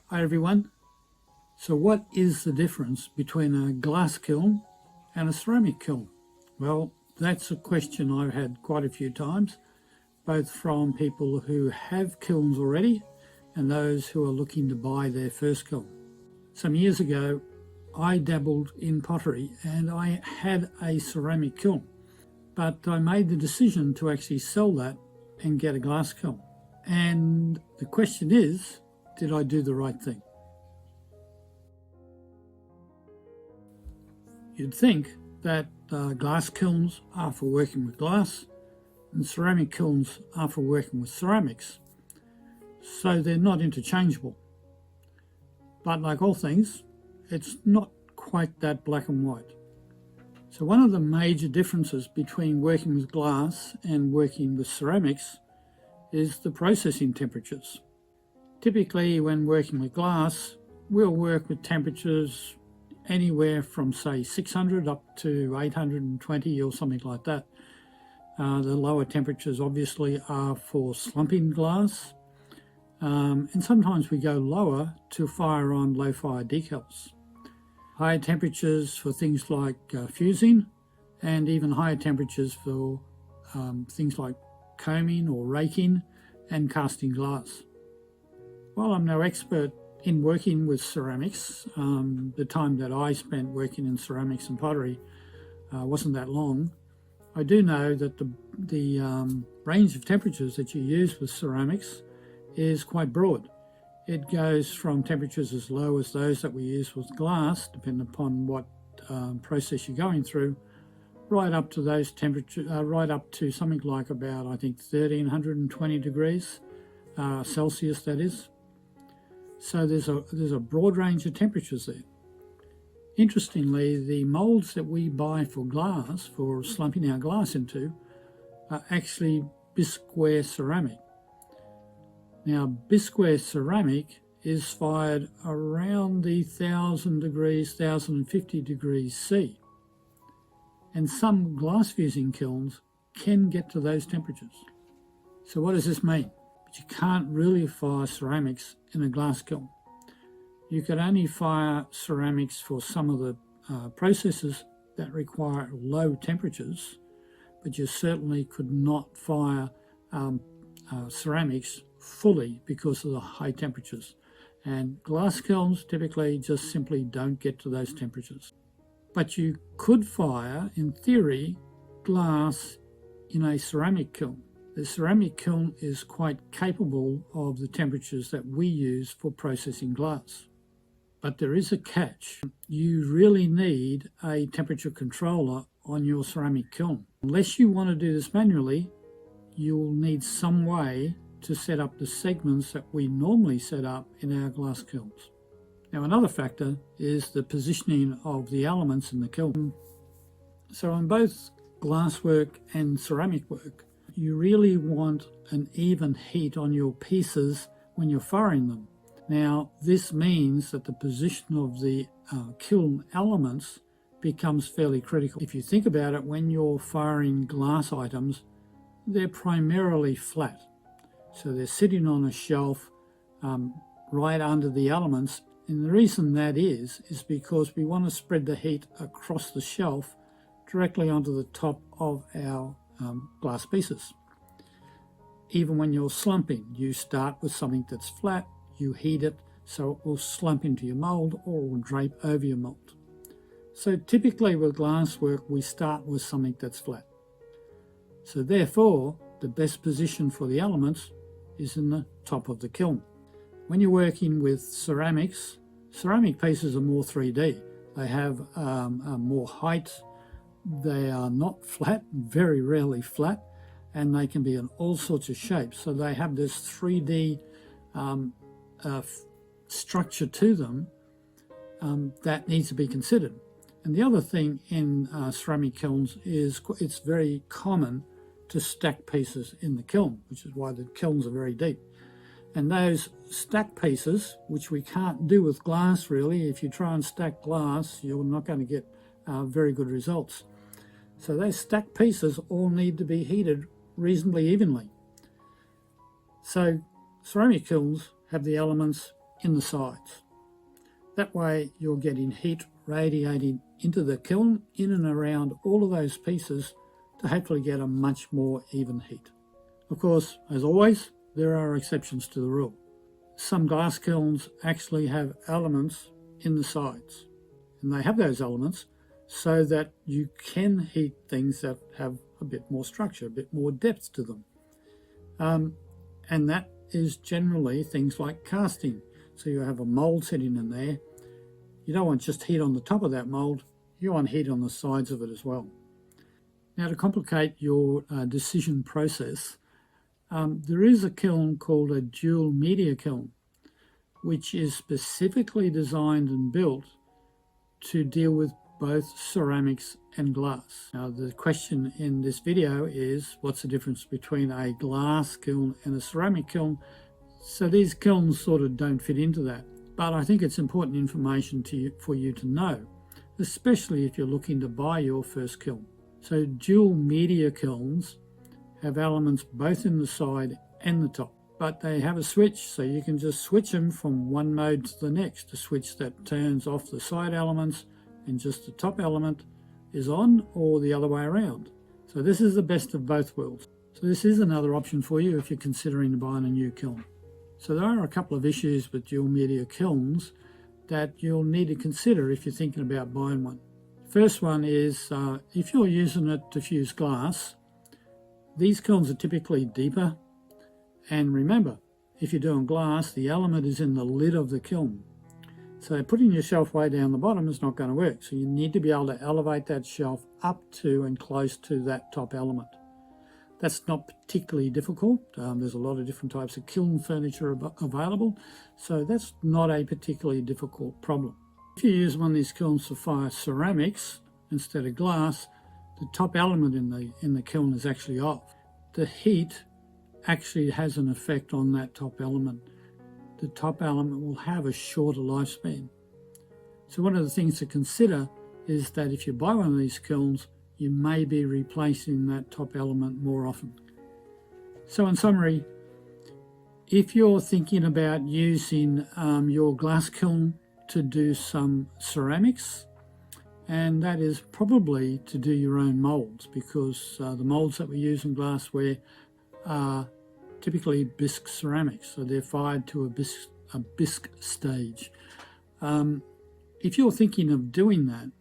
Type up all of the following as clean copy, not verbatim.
Hi everyone. So what is the difference between a glass kiln and a ceramic kiln? Well, that's a question I've had quite a few times, both from people who have kilns already and those who are looking to buy their first kiln. Some years ago, I dabbled in pottery and I had a ceramic kiln, but I made the decision to actually sell that and get a glass kiln. And the question is, did I do the right thing? You'd think that glass kilns are for working with glass and ceramic kilns are for working with ceramics, so they're not interchangeable. But like all things, it's not quite that black and white. So one of the major differences between working with glass and working with ceramics is the processing temperatures. Typically, when working with glass, we'll work with temperatures anywhere from say 600 up to 820 or something like that. The lower temperatures obviously are for slumping glass, and sometimes we go lower to fire on low fire decals. Higher temperatures for things like fusing, and even higher temperatures for things like combing or raking and casting glass. While I'm no expert in working with ceramics, the time that I spent working in ceramics and pottery wasn't that long. I do know that the range of temperatures that you use with ceramics is quite broad. It goes from temperatures as low as those that we use with glass, depending upon what process you're going through, right up to those temperatures, right up to something like about, I think, 1320 degrees Celsius, that is. So there's a broad range of temperatures there. Interestingly, the molds that we buy for glass, for slumping our glass into, are actually bisqueware ceramic. Now, bisqueware ceramic is fired around the 1000 degrees, 1050 degrees C. And some glass fusing kilns can get to those temperatures. So what does this mean? But you can't really fire ceramics in a glass kiln. You could only fire ceramics for some of the processes that require low temperatures, but you certainly could not fire ceramics fully because of the high temperatures. And glass kilns typically just simply don't get to those temperatures. But you could fire, in theory, glass in a ceramic kiln. The ceramic kiln is quite capable of the temperatures that we use for processing glass. But there is a catch. You really need a temperature controller on your ceramic kiln. Unless you want to do this manually, you'll need some way to set up the segments that we normally set up in our glass kilns. Now, another factor is the positioning of the elements in the kiln. So on both glasswork and ceramic work, you really want an even heat on your pieces when you're firing them. Now, this means that the position of the kiln elements becomes fairly critical. If you think about it, when you're firing glass items, they're primarily flat. So they're sitting on a shelf right under the elements. And the reason that is because we want to spread the heat across the shelf directly onto the top of our glass pieces. Even when you're slumping, you start with something that's flat, you heat it so it will slump into your mold or will drape over your mold. So typically with glass work, we start with something that's flat. So therefore, the best position for the elements is in the top of the kiln. When you're working with ceramics, ceramic pieces are more 3D. They have more height. They are not flat, very rarely flat, and they can be in all sorts of shapes. So they have this 3D structure to them that needs to be considered. And the other thing in ceramic kilns is it's very common to stack pieces in the kiln, which is why the kilns are very deep. And those stack pieces, which we can't do with glass really, if you try and stack glass, you're not going to get very good results. So those stacked pieces all need to be heated reasonably evenly. So ceramic kilns have the elements in the sides. That way you're getting heat radiating into the kiln, in and around all of those pieces, to hopefully get a much more even heat. Of course, as always, there are exceptions to the rule. Some glass kilns actually have elements in the sides, and they have those elements so that you can heat things that have a bit more structure, a bit more depth to them. And that is generally things like casting. So you have a mould sitting in there. You don't want just heat on the top of that mould, you want heat on the sides of it as well. Now, to complicate your decision process, there is a kiln called a dual media kiln, which is specifically designed and built to deal with both ceramics and glass. Now, the question in this video is, what's the difference between a glass kiln and a ceramic kiln? So these kilns sort of don't fit into that, but I think it's important information for you to know, especially if you're looking to buy your first kiln. So dual media kilns have elements both in the side and the top, but they have a switch, so you can just switch them from one mode to the next. A switch that turns off the side elements and just the top element is on, or the other way around. So this is the best of both worlds. So this is another option for you if you're considering buying a new kiln. So there are a couple of issues with dual media kilns that you'll need to consider if you're thinking about buying one. First one is if you're using it to fuse glass, these kilns are typically deeper. And remember, if you're doing glass, the element is in the lid of the kiln. So putting your shelf way down the bottom is not going to work. So you need to be able to elevate that shelf up to and close to that top element. That's not particularly difficult. There's a lot of different types of kiln furniture available, so that's not a particularly difficult problem. If you use one of these kilns to fire ceramics instead of glass, the top element in the kiln is actually off. The heat actually has an effect on that top element. The top element will have a shorter lifespan. So one of the things to consider is that if you buy one of these kilns, you may be replacing that top element more often. So in summary, if you're thinking about using your glass kiln to do some ceramics, and that is probably to do your own moulds, because the moulds that we use in glassware are typically bisque ceramics, so they're fired to a bisque stage. If you're thinking of doing that,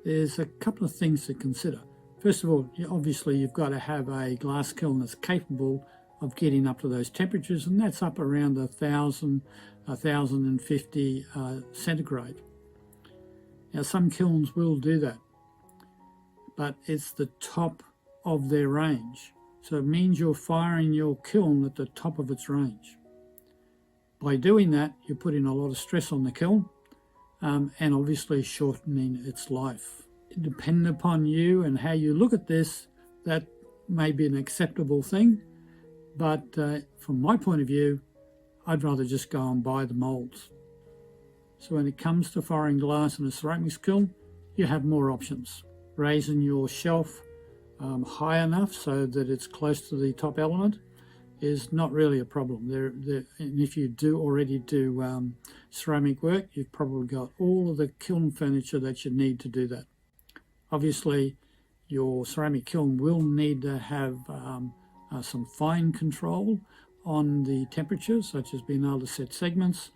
there's a couple of things to consider. First of all, obviously you've got to have a glass kiln that's capable of getting up to those temperatures, and that's up around 1050 centigrade. Now, some kilns will do that, but it's the top of their range. So it means you're firing your kiln at the top of its range. By doing that, you're putting a lot of stress on the kiln, and obviously shortening its life. Depending upon you and how you look at this, that may be an acceptable thing, but from my point of view, I'd rather just go and buy the moulds. So when it comes to firing glass in a ceramics kiln, you have more options. Raising your shelf high enough so that it's close to the top element is not really a problem. And if you do already do ceramic work, you've probably got all of the kiln furniture that you need to do that. Obviously, your ceramic kiln will need to have some fine control on the temperature, such as being able to set segments,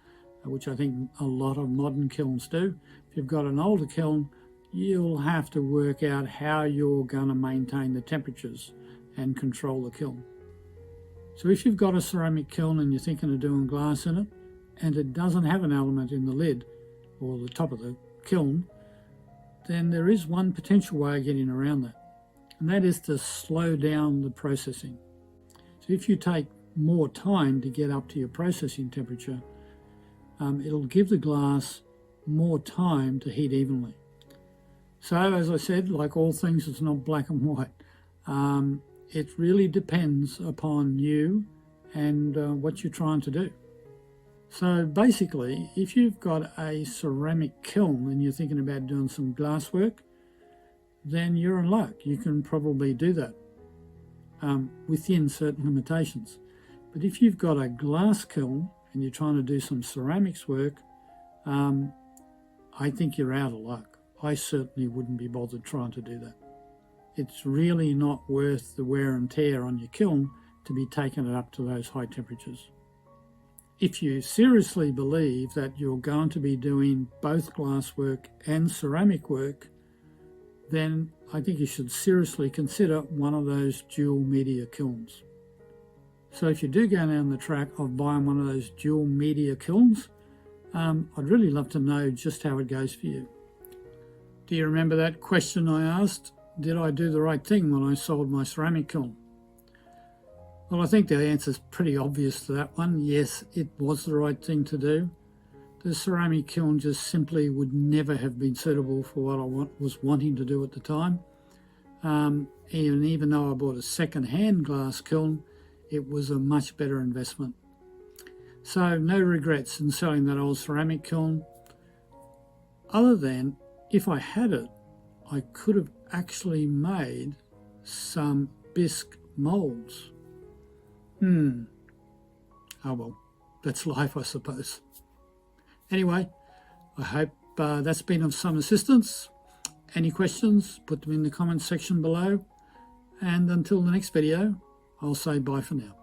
which I think a lot of modern kilns do. If you've got an older kiln, you'll have to work out how you're going to maintain the temperatures and control the kiln. So if you've got a ceramic kiln and you're thinking of doing glass in it, and it doesn't have an element in the lid or the top of the kiln, then there is one potential way of getting around that, and that is to slow down the processing. So if you take more time to get up to your processing temperature, it'll give the glass more time to heat evenly. So as I said, like all things, it's not black and white. It really depends upon you and what you're trying to do. So basically, if you've got a ceramic kiln and you're thinking about doing some glass work, then you're in luck. You can probably do that within certain limitations. But if you've got a glass kiln and you're trying to do some ceramics work, I think you're out of luck. I certainly wouldn't be bothered trying to do that. It's really not worth the wear and tear on your kiln to be taking it up to those high temperatures. If you seriously believe that you're going to be doing both glass work and ceramic work, then I think you should seriously consider one of those dual media kilns. So if you do go down the track of buying one of those dual media kilns, I'd really love to know just how it goes for you. Do you remember that question I asked? Did I do the right thing when I sold my ceramic kiln? Well, I think the answer's pretty obvious to that one. Yes, it was the right thing to do. The ceramic kiln just simply would never have been suitable for what I was wanting to do at the time. And even though I bought a second-hand glass kiln, it was a much better investment. So no regrets in selling that old ceramic kiln, other than if I had it, I could have actually made some bisque molds. Oh well, that's life, I suppose. Anyway, I hope that's been of some assistance. Any questions, put them in the comments section below. And until the next video, I'll say bye for now.